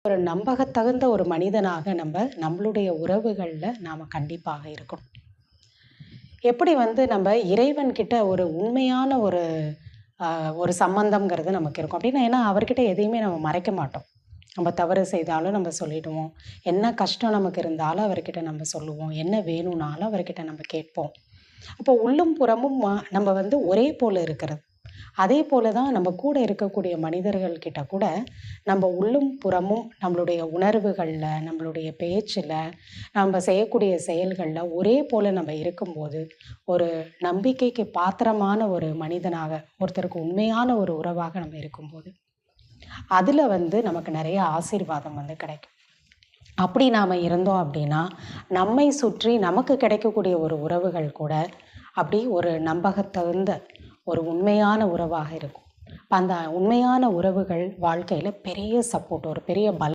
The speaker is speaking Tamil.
ஒரு நம்பகத்தகுந்த ஒரு மனிதனாக நம்மளுடைய உறவுகள்ல நாம கண்டிப்பாக இருக்கணும். எப்படி நம்ம இறைவன்கிட்ட ஒரு உண்மையான ஒரு சம்மந்தம்ங்கிறது நமக்கு இருக்கும். அப்படின்னா ஏன்னா அவர்கிட்ட எதையுமே நம்ம மறைக்க மாட்டோம். நம்ம தவறு செய்தாலும் நம்ம சொல்லிடுவோம். என்ன கஷ்டம் நமக்கு இருந்தாலும் அவர்கிட்ட நம்ம சொல்லுவோம். என்ன வேணும்னாலும் அவர்கிட்ட நம்ம கேட்போம். அப்போ உள்ளும் புறமும் நம்ம ஒரே போல இருக்கிறது. அதே போல தான் நம்ம கூட இருக்கக்கூடிய மனிதர்கள் கிட்ட கூட நம்ம உள்ளும் புறமும் நம்மளுடைய உணர்வுகள்ல, நம்மளுடைய பேச்சுல, நம்ம செய்யக்கூடிய செயல்கள்ல ஒரே போல நம்ம இருக்கும்போது, ஒரு நம்பிக்கைக்கு பாத்திரமான ஒரு மனிதனாக, ஒருத்தருக்கு உண்மையான ஒரு உறவாக நம்ம இருக்கும்போது, அதுல நமக்கு நெறைய ஆசீர்வாதம் கிடைக்கும். அப்படி நாம இருந்தோம் அப்படின்னா, நம்மை சுற்றி நமக்கு கிடைக்கக்கூடிய ஒரு உறவுகள் கூட, அப்படி ஒரு நம்பகத்தகுந்த ஒரு உண்மையான உறவாக இருக்கும். அந்த உண்மையான உறவுகள் வாழ்க்கையில பெரிய சப்போர்ட், ஒரு பெரிய